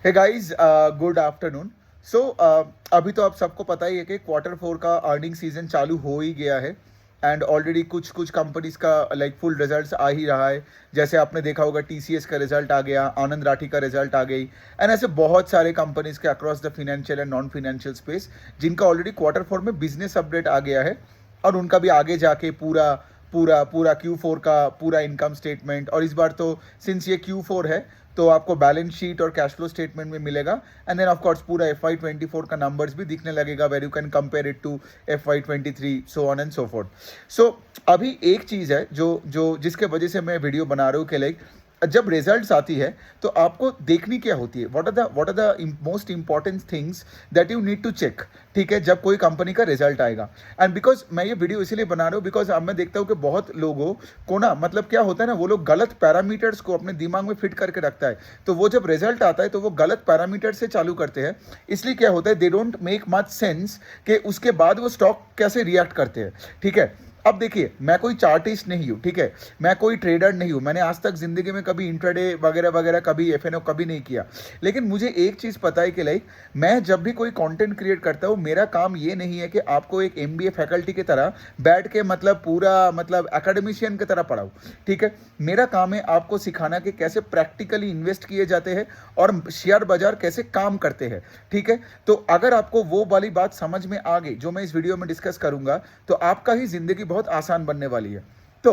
हे guys, good afternoon. So अभी तो आप सबको पता ही है कि क्वार्टर 4 का अर्निंग सीजन चालू हो ही गया है एंड ऑलरेडी कुछ कुछ कंपनीज का लाइक फुल रिजल्ट्स आ ही रहा है। जैसे आपने देखा होगा टीसीएस का रिजल्ट आ गया, आनंद राठी का रिजल्ट आ गई एंड ऐसे बहुत सारे कंपनीज के across the financial and non financial space जिनका ऑलरेडी क्वार्टर 4 में बिजनेस अपडेट आ गया है और उनका भी आगे जाके पूरा पूरा पूरा Q4 का पूरा इनकम स्टेटमेंट, और इस बार तो सिंस ये Q4 है तो आपको बैलेंस शीट और कैश फ्लो स्टेटमेंट में मिलेगा एंड देन ऑफ कोर्स पूरा FY24 का नंबर्स भी दिखने लगेगा where you can compare it to FY23 so on and so forth. So अभी एक चीज़ है जो जो जिसके वजह से मैं वीडियो बना रहा हूँ कि लाइक जब रिजल्ट्स आती है तो आपको देखनी क्या होती है, what are the most important things that you need to check. ठीक है, जब कोई कंपनी का रिजल्ट आएगा एंड बिकॉज मैं ये वीडियो इसीलिए बना रहा हूँ बिकॉज अब मैं देखता हूँ कि बहुत लोगों को ना मतलब क्या होता है ना, वो लोग गलत पैरामीटर्स को अपने दिमाग में फिट करके रखता है, तो वो जब रिजल्ट आता है तो वो गलत पैरामीटर से चालू करते हैं। इसलिए क्या होता है, they don't make much sense कि उसके बाद वो स्टॉक कैसे रिएक्ट करते हैं। ठीक है, अब देखिए मैं कोई चार्टिस्ट नहीं हूँ, ठीक है, मैं कोई ट्रेडर नहीं हूँ, मैंने आज तक जिंदगी में कभी इंट्राडे वगैरह वगैरह कभी एफएनओ कभी नहीं किया। लेकिन मुझे एक चीज़ पता है कि लाइक मैं जब भी कोई कंटेंट क्रिएट करता हूँ, मेरा काम ये नहीं है कि आपको एक एमबीए फैकल्टी की तरह बैठ के मतलब पूरा मतलब एकेडमिशियन की तरह पढ़ाऊँ। ठीक है, मेरा काम है आपको सिखाना कि कैसे प्रैक्टिकली इन्वेस्ट किए जाते हैं और शेयर बाजार कैसे काम करते हैं। ठीक है, तो अगर आपको वो वाली बात समझ में आ गई जो मैं इस वीडियो में डिस्कस करूंगा तो आपका ही जिंदगी बहुत आसान बनने वाली है। तो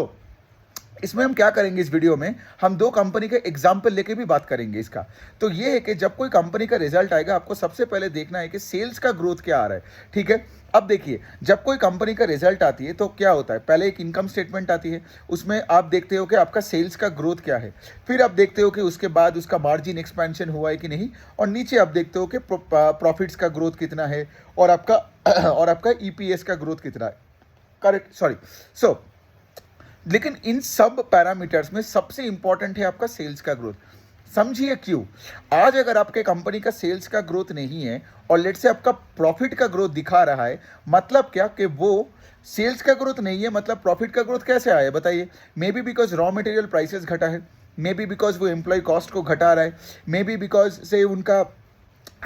इसमें हम क्या करेंगे, इस वीडियो में हम दो कंपनी के एग्जाम्पल लेके भी बात करेंगे इसका। तो ये है कि जब कोई कंपनी का रिजल्ट आएगा आपको सबसे पहले देखना है कि सेल्स का ग्रोथ क्या आ रहा है। ठीक है, अब देखिए जब कोई कंपनी का रिजल्ट आती है तो क्या होता है, पहले एक इनकम स्टेटमेंट आती है, उसमें आप देखते हो कि आपका सेल्स का ग्रोथ क्या है, फिर आप देखते हो कि उसके बाद उसका मार्जिन एक्सपेंशन हुआ है कि नहीं, और नीचे आप देखते हो कि प्रॉफिट्स का ग्रोथ कितना है और आपका और आपका ईपीएस का ग्रोथ कितना है। Correct, sorry. सो लेकिन इन सब पैरामीटर्स में सबसे इंपॉर्टेंट है आपका सेल्स का ग्रोथ। समझिए क्यों। आज अगर आपके कंपनी का सेल्स का ग्रोथ नहीं है और लेट से आपका प्रॉफिट का ग्रोथ दिखा रहा है, मतलब क्या कि वो सेल्स का ग्रोथ नहीं है, मतलब प्रॉफिट का ग्रोथ कैसे आया बताइए। May be because raw material prices घटा है, मे बी बिकॉज वो एम्प्लॉय कॉस्ट को घटा रहा है, मे बी बिकॉज से उनका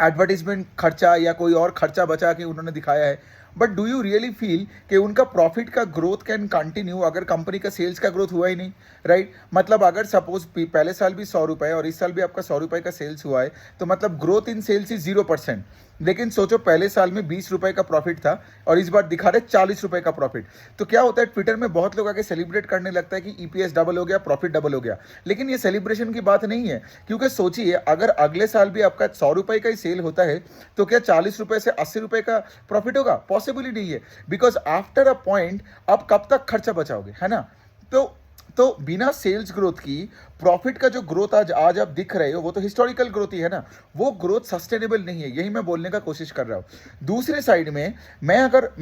एडवर्टीजमेंट खर्चा या कोई और खर्चा बचा के उन्होंने दिखाया है। But do you really feel कि उनका प्रॉफिट का ग्रोथ कैन कंटिन्यू अगर कंपनी का सेल्स का ग्रोथ हुआ ही नहीं, राइट? मतलब अगर सपोज पहले साल भी 100 रुपये और इस साल भी आपका 100 रुपये का सेल्स हुआ है तो मतलब ग्रोथ इन सेल्स इज 0%। लेकिन सोचो पहले साल में 20 रुपये का प्रॉफिट था और इस बार दिखा रहे 40 रुपये का प्रॉफिट। तो क्या होता है, ट्विटर में बहुत लोग आके सेलिब्रेट करने लगता है कि ईपीएस डबल हो गया, प्रॉफिट डबल हो गया। लेकिन ये सेलिब्रेशन की बात नहीं है, क्योंकि सोचिए अगर अगले साल भी आपका 100 रुपये का ही सेल होता है तो क्या 40 रुपये से 80 रुपये का प्रॉफिट होगा? पॉसिबल ही नहीं है, बिकॉज आफ्टर अ पॉइंट आप कब तक खर्चा बचाओगे, है ना? तो बिना सेल्स ग्रोथ की प्रॉफिट का जो ग्रोथ आज आज आप दिख रहे हो वो तो हिस्टोरिकल ग्रोथ ही है ना, वो ग्रोथ सस्टेनेबल नहीं है, यही मैं बोलने का कोशिश कर रहा हूँ। दूसरे साइड में मैं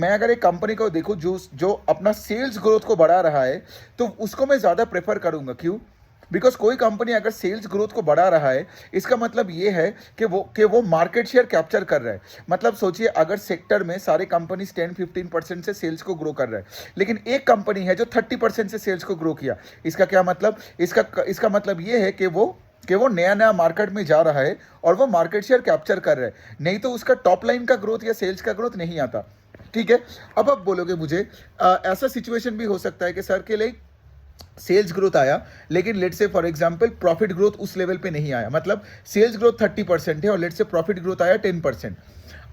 अगर एक कंपनी को देखूँ जो जो अपना सेल्स ग्रोथ को बढ़ा रहा है तो उसको मैं ज़्यादा प्रेफर करूँगा। क्यों? बिकॉज कोई कंपनी अगर सेल्स ग्रोथ को बढ़ा रहा है इसका मतलब ये है कि वो मार्केट शेयर कैप्चर कर रहा है। मतलब सोचिए अगर सेक्टर में सारे कंपनीज 10-15% से सेल्स को ग्रो कर रहा है, लेकिन एक कंपनी है जो 30% से सेल्स को ग्रो किया, इसका क्या मतलब? इसका मतलब ये है कि वो नया नया मार्केट में जा रहा है और वो मार्केट शेयर कैप्चर कर रहा है, नहीं तो उसका टॉप लाइन का ग्रोथ या सेल्स का ग्रोथ नहीं आता। ठीक है, अब आप बोलोगे मुझे ऐसा सिचुएशन भी हो सकता है कि सर के लिए सेल्स ग्रोथ आया लेकिन लेट से फॉर एग्जांपल प्रॉफिट ग्रोथ उस लेवल पे नहीं आया, मतलब सेल्स ग्रोथ 30% है और लेट से प्रॉफिट ग्रोथ आया 10%।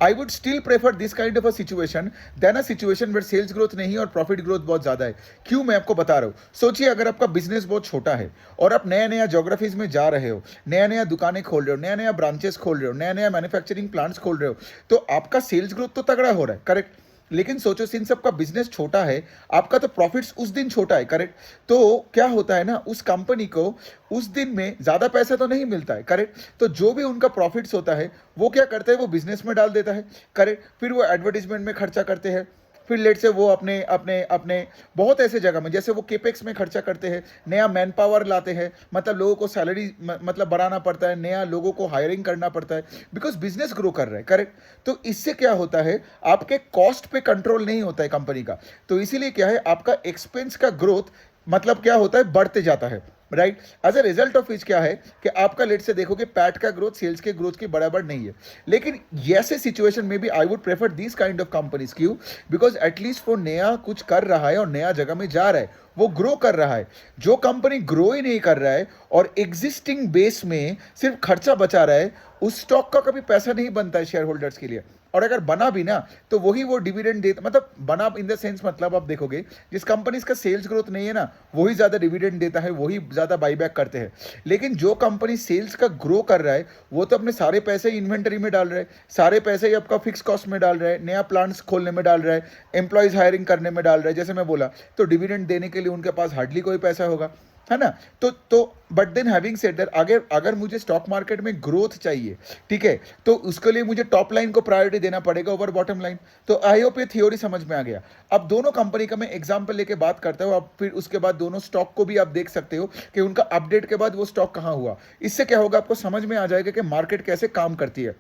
I would still prefer this kind of a situation than a situation where sales growth नहीं और प्रॉफिट ग्रोथ बहुत ज़्यादा है। क्यों, मैं आपको बता रहा हूँ। सोचिए अगर आपका बिजनेस बहुत छोटा है और आप नया नया जोग्राफीज में जा रहे हो, नया नया दुकानें खोल रहे हो, नया नया ब्रांचेस खोल रहे हो, नया नया मैन्युफैक्चरिंग प्लांट्स खोल रहे हो, तो आपका सेल्स ग्रोथ तो तगड़ा हो रहा है, करेक्ट? लेकिन सोचो सिंस आपका बिजनेस छोटा है आपका तो प्रॉफिट्स उस दिन छोटा है, करेक्ट? तो क्या होता है ना, उस कंपनी को उस दिन में ज्यादा पैसा तो नहीं मिलता है, करेक्ट? तो जो भी उनका प्रॉफिट्स होता है वो क्या करते हैं, वो बिजनेस में डाल देता है, करेक्ट? फिर वो एडवर्टीजमेंट में खर्चा करते हैं, फिर लेट से वो अपने अपने अपने बहुत ऐसे जगह में जैसे वो केपेक्स में खर्चा करते हैं, नया मैन पावर लाते हैं, मतलब लोगों को सैलरी मतलब बढ़ाना पड़ता है, नया लोगों को हायरिंग करना पड़ता है, बिकॉज बिजनेस ग्रो कर रहा है, करेक्ट? तो इससे क्या होता है, आपके कॉस्ट पे कंट्रोल नहीं होता है कंपनी का, तो इसीलिए क्या है आपका एक्सपेंस का ग्रोथ मतलब क्या होता है, बढ़ते जाता है, right. As a result of which क्या है कि आपका लेट से देखोगे पैट का ग्रोथ सेल्स के ग्रोथ के बराबर नहीं है। लेकिन ऐसे सिचुएशन में भी I would prefer this kind of companies. क्यों? बिकॉज एटलीस्ट वो नया कुछ कर रहा है और नया जगह में जा रहा है, वो ग्रो कर रहा है। जो कंपनी ग्रो ही नहीं कर रहा है और एग्जिस्टिंग बेस में सिर्फ खर्चा बचा रहा है, उस स्टॉक का कभी पैसा नहीं बनता है शेयर होल्डर्स के लिए। और अगर बना भी ना तो वही वो डिविडेंड देता, मतलब बना इन द सेंस, मतलब आप देखोगे जिस कंपनीज का सेल्स ग्रोथ नहीं है ना, वही ज़्यादा डिविडेंड देता है, वही ज़्यादा बाईबैक करते हैं। लेकिन जो कंपनी सेल्स का ग्रो कर रहा है वो तो अपने सारे पैसे इन्वेंटरी में डाल रहा है, सारे पैसे ही आपका फिक्स कॉस्ट में डाल रहा है, नया प्लांट्स खोलने में डाल रहा है, एम्प्लॉयज़ हायरिंग करने में डाल रहा है, जैसे मैं बोला। तो डिविडेंड देने के लिए उनके पास हार्डली कोई पैसा होगा, है ना। तो but then having said that, अगर मुझे स्टॉक मार्केट में ग्रोथ चाहिए, ठीक है, तो उसके लिए मुझे टॉप लाइन को प्रायोरिटी देना पड़ेगा ओवर बॉटम लाइन। तो आई होप ये थ्योरी समझ में आ गया। अब दोनों कंपनी का मैं एग्जांपल लेके बात करता हूँ, अब फिर उसके बाद दोनों स्टॉक को भी आप देख सकते हो कि उनका अपडेट के बाद वो स्टॉक कहाँ हुआ। इससे क्या होगा, आपको समझ में आ जाएगा कि मार्केट कैसे काम करती है।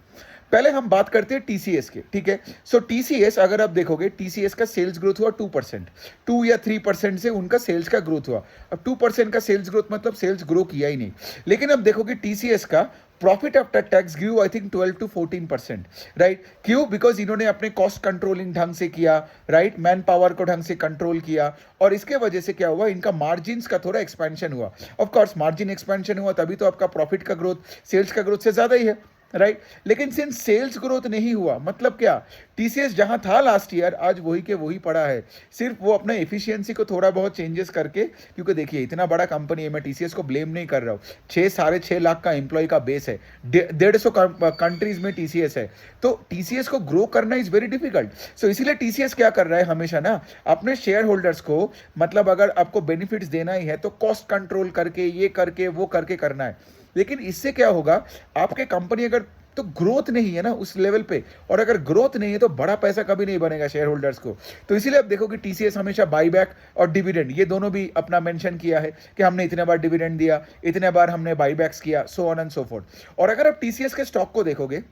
पहले हम बात करते हैं टीसीएस के, ठीक है। सो टीसीएस अगर आप देखोगे, टीसीएस का सेल्स ग्रोथ हुआ 2%, 2 या 3% से उनका सेल्स का ग्रोथ हुआ। अब 2% का सेल्स ग्रोथ मतलब सेल्स ग्रो किया ही नहीं। लेकिन अब देखोगे टीसीएस का profit after tax grew I think 12 to 14%, right. क्यों? बिकॉज इन्होंने अपने कॉस्ट कंट्रोलिंग ढंग से किया, राइट, मैन पावर को ढंग से कंट्रोल किया, और इसके वजह से क्या हुआ, इनका मार्जिन्स का थोड़ा एक्सपेंशन हुआ। ऑफ कोर्स मार्जिन एक्सपेंशन हुआ तभी तो आपका प्रॉफिट का ग्रोथ सेल्स का ग्रोथ से ज्यादा ही है, राइट। लेकिन सिंस सेल्स ग्रोथ नहीं हुआ, मतलब क्या, टीसीएस जहां था लास्ट ईयर आज वही के वही पड़ा है। सिर्फ वो अपना एफिशिएंसी को थोड़ा बहुत चेंजेस करके, क्योंकि देखिए इतना बड़ा कंपनी है, मैं टीसीएस को ब्लेम नहीं कर रहा हूँ, 6-6.5 लाख का एम्प्लॉय का बेस है, 150 कंट्रीज में टीसीएस है, तो टीसीएस को ग्रो करना इज वेरी डिफिकल्ट। सो इसीलिए टीसीएस क्या कर रहा है हमेशा ना, अपने शेयर होल्डर्स को, मतलब अगर आपको बेनिफिट्स देना ही है तो कॉस्ट कंट्रोल करके, ये करके, वो करके करना है। लेकिन इससे क्या होगा, आपके कंपनी अगर तो ग्रोथ नहीं है ना उस लेवल पे, और अगर ग्रोथ नहीं है तो बड़ा पैसा कभी नहीं बनेगा शेयर होल्डर्स को। तो इसीलिए आप देखो कि टीसीएस हमेशा बाईबैक और डिविडेंड, ये दोनों भी अपना मेंशन किया है कि हमने इतने बार डिविडेंड दिया, इतने बार हमने बाईबैक्स किया, सो ऑन एंड सो फोर्थ। और अगर आप टीसीएस के स्टॉक को देखोगे,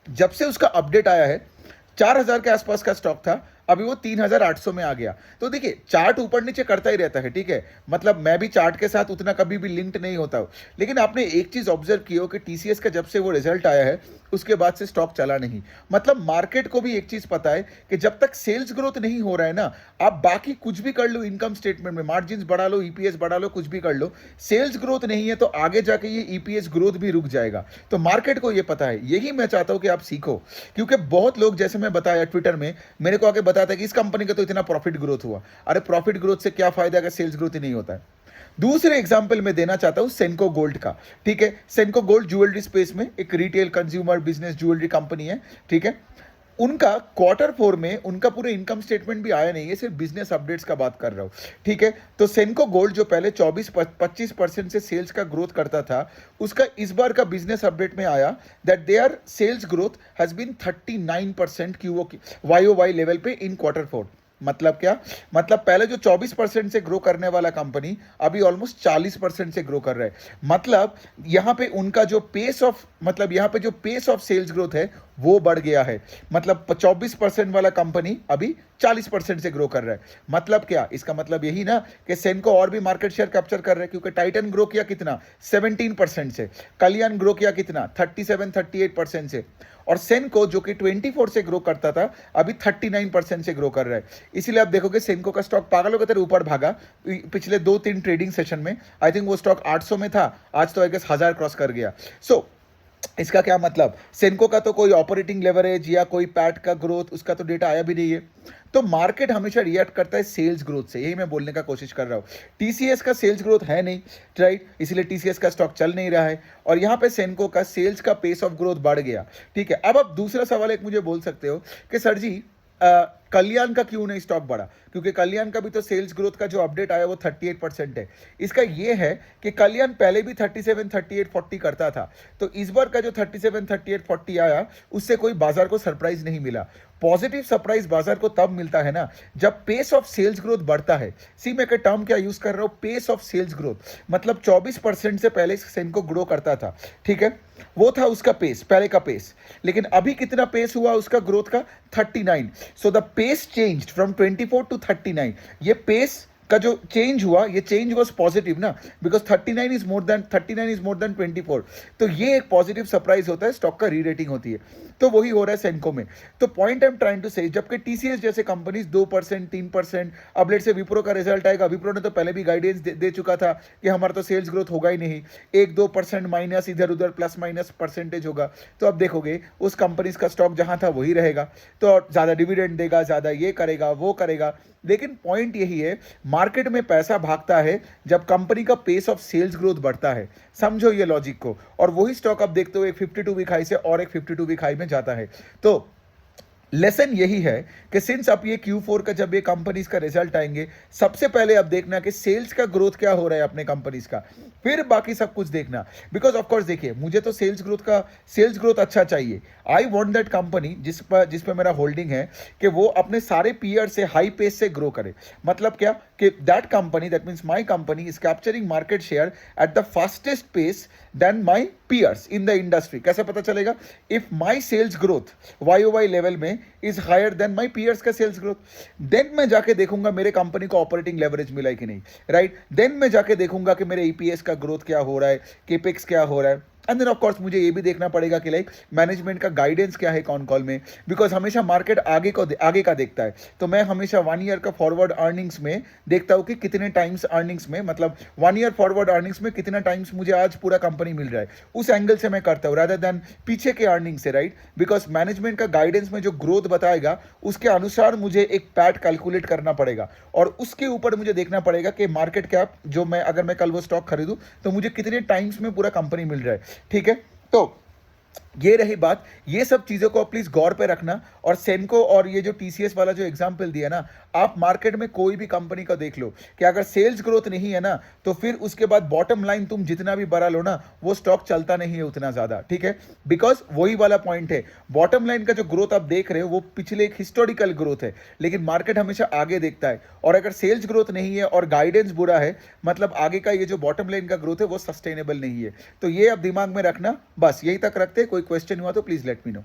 जब से उसका अपडेट आया है 4000 के आसपास का स्टॉक था, अभी वो 3800 में आ गया। तो देखिए चार्ट ऊपर नीचे करता ही रहता है, ठीक है, मतलब मैं भी चार्ट के साथ उतना कभी भी लिंक्ड नहीं होता हूं। लेकिन आपने एक चीज ऑब्जर्व की हो कि टीसीएस का जब से वो रिजल्ट आया है उसके बाद से स्टॉक चला नहीं। मतलब मार्केट को भी एक चीज पता है कि जब तक सेल्स ग्रोथ नहीं हो रहा है ना, आप बाकी कुछ भी कर लो, इनकम स्टेटमेंट में मार्जिन बढ़ा लो, ईपीएस बढ़ा लो, कुछ भी कर लो, सेल्स ग्रोथ नहीं है तो आगे जाके ये ईपीएस ग्रोथ भी रुक जाएगा। तो मार्केट को ये पता है, यही मैं चाहता हूं कि आप सीखो। क्योंकि बहुत लोग, जैसे मैं बताया ट्विटर में, मेरे को आके बताता है कि इस कंपनी का तो इतना प्रॉफिट ग्रोथ हुआ। अरे प्रॉफिट ग्रोथ से क्या फायदा अगर सेल्स ग्रोथ ही नहीं होता है। दूसरे एग्जांपल में देना चाहता हूं सेनको गोल्ड का, ठीक है। सेनको गोल्ड ज्वेलरी स्पेस में एक retail consumer business jewellery company है, ठीक है। उनका Q4 में उनका पूरे इनकम स्टेटमेंट भी आया नहीं है, सिर्फ बिजनेस अपडेट्स का बात कर रहा हूं, ठीक है। तो सेनको गोल्ड जो पहले 24-25% से सेल्स का ग्रोथ करता था, उसका इस बार का बिजनेस अपडेट में आया that their sales growth has been 39% Q O Y level पे इन Q4। मतलब क्या, मतलब पहले जो 24% से ग्रो करने वाला कंपनी अभी ऑलमोस्ट 40% से ग्रो कर रहा है। मतलब यहां पे उनका जो पेस ऑफ, मतलब यहां पे जो पेस ऑफ सेल्स ग्रोथ है वो बढ़ गया है। मतलब 24% वाला कंपनी अभी 40% से ग्रो कर रहा है। मतलब क्या, इसका मतलब यही ना कि सेनको और भी मार्केट शेयर कैप्चर कर रहा है, क्योंकि टाइटन ग्रो किया कितना, 17% से, कल्याण ग्रो किया कितना, 37-38% से, और सेनको जो कि 24 से ग्रो करता था अभी 39% से ग्रो कर रहा है। इसीलिए आप देखोगे सेनको का स्टॉक पागलों की तरह ऊपर भागा पिछले 2-3 ट्रेडिंग सेशन में। आई थिंक वो स्टॉक 800 में था, आज तो आई गेस 1000 क्रॉस कर गया। सो इसका क्या मतलब, सेनको का तो कोई ऑपरेटिंग लेवरेज या कोई पैट का ग्रोथ, उसका तो डेटा आया भी नहीं है। तो मार्केट हमेशा रिएक्ट करता है सेल्स ग्रोथ से, यही मैं बोलने का कोशिश कर रहा हूं। टीसीएस का सेल्स ग्रोथ है नहीं, राइट, इसलिए टीसीएस का स्टॉक चल नहीं रहा है, और यहां पे सेनको का सेल्स का पेस ऑफ ग्रोथ बढ़ गया, ठीक है। अब आप दूसरा सवाल एक मुझे बोल सकते हो कि सर जी कल्याण का क्यों नहीं स्टॉक बढ़ा, क्योंकि कल्याण का भी तो सेल्स ग्रोथ का जो अपडेट आया वो 38% है। इसका ये है कि कल्याण पहले भी 37-38-40 करता था, तो इस बार का जो 37-38-40 आया उससे कोई बाजार को सरप्राइज नहीं मिला। पॉजिटिव सरप्राइज बाजार को तब मिलता है ना जब पेस ऑफ सेल्स ग्रोथ बढ़ता है। सी मैं का टर्म क्या यूज कर रहा हूं, पेस ऑफ सेल्स ग्रोथ, मतलब 24% से पहले सेनको ग्रो करता था, ठीक है, वो था उसका पेस, पहले का पेस। लेकिन अभी कितना पेस हुआ उसका ग्रोथ का, 39। So the pace changed from 24 to 39। ये पेस का जो चेंज हुआ, ये चेंज वॉज पॉजिटिव ना, बिकॉज 39 इज मोर देन 24, तो ये एक पॉजिटिव सरप्राइज होता है, स्टॉक का री रेटिंग होती है। तो वही हो रहा है सेंको में। तो point I am trying to say, जबकि टीसीएस जैसे कंपनीज 2%, 3%, अब लेट से विप्रो का रिजल्ट आएगा, विप्रो ने तो पहले भी गाइडेंस दे चुका था कि हमारा तो सेल्स ग्रोथ होगा ही नहीं, 1-2% माइनस इधर उधर प्लस माइनस परसेंटेज होगा। तो अब देखोगे उस कंपनीज का स्टॉक जहां था वही रहेगा, तो ज़्यादा डिविडेंड देगा, ज़्यादा ये करेगा वो करेगा। लेकिन पॉइंट यही है, मार्केट में पैसा भागता है जब कंपनी का पेस ऑफ सेल्स ग्रोथ बढ़ता है। समझो ये लॉजिक को। और वही स्टॉक अब देखते हो एक 52 वीक हाई से और एक 52 वीक हाई में जाता है। तो लेसन यही है कि सिंस अब ये Q4 का जब ये कंपनीज का रिजल्ट आएंगे, सबसे पहले अब देखना कि सेल्स का ग्रोथ क्या हो रहा है अपने कंपनीज का, फिर बाकी सब कुछ देखना। बिकॉज ऑफ कोर्स देखिए, मुझे तो सेल्स ग्रोथ अच्छा चाहिए। आई वांट दैट कंपनी जिस पे मेरा होल्डिंग है कि वो अपने सारे पीयर से हाई पेस से ग्रो करे। मतलब क्या कि that company, that means my company is capturing market share at the fastest pace than my peers in the industry. कैसे पता चलेगा? If my sales growth YoY level में is higher than my peers का sales growth, then मैं जाके देखूंगा मेरे company को ऑपरेटिंग लेवरेज मिला है कि नहीं, राइट। देन मैं जाके देखूंगा कि मेरे EPS का ग्रोथ क्या हो रहा है, केपेक्स क्या हो रहा है। एंड देन ऑफ कोर्स मुझे ये भी देखना पड़ेगा कि लाइक मैनेजमेंट का गाइडेंस क्या है कॉन कॉल में, बिकॉज हमेशा मार्केट आगे का देखता है। तो मैं हमेशा 1 ईयर का फॉरवर्ड अर्निंग्स में देखता हूँ कि कितने टाइम्स अर्निंग्स में, मतलब 1 ईयर फॉरवर्ड अर्निंग्स में कितना टाइम्स मुझे आज पूरा कंपनी मिल रहा है, उस एंगल से मैं करता हूँ रादर देन पीछे के अर्निंग से, राइट। बिकॉज मैनेजमेंट का गाइडेंस में जो ग्रोथ बताएगा उसके अनुसार मुझे एक पैट कैलकुलेट करना पड़ेगा, और उसके ऊपर मुझे देखना पड़ेगा कि मार्केट कैप जो मैं, अगर मैं कल वो स्टॉक खरीदूं तो मुझे कितने टाइम्स में पूरा कंपनी मिल रहा है, ठीक है। तो ये रही बात। ये सब चीज़ों को प्लीज़ गौर पे रखना। और सेनको और ये जो TCS वाला जो एग्जाम्पल दिया ना, आप मार्केट में कोई भी कंपनी का देख लो कि अगर सेल्स ग्रोथ नहीं है ना, तो फिर उसके बाद बॉटम लाइन तुम जितना भी बड़ा लो ना, वो स्टॉक चलता नहीं है उतना ज़्यादा, ठीक है। बिकॉज वही वाला पॉइंट है, बॉटम लाइन का जो ग्रोथ आप देख रहे हो वो पिछले एक हिस्टोरिकल ग्रोथ है, लेकिन मार्केट हमेशा आगे देखता है। और अगर सेल्स ग्रोथ नहीं है और गाइडेंस बुरा है, मतलब आगे का ये जो बॉटम लाइन का ग्रोथ है वो सस्टेनेबल नहीं है। तो ये अब दिमाग में रखना। बस यही तक रखते हैं। कोई क्वेश्चन हुआ तो प्लीज़ लेट मी नो।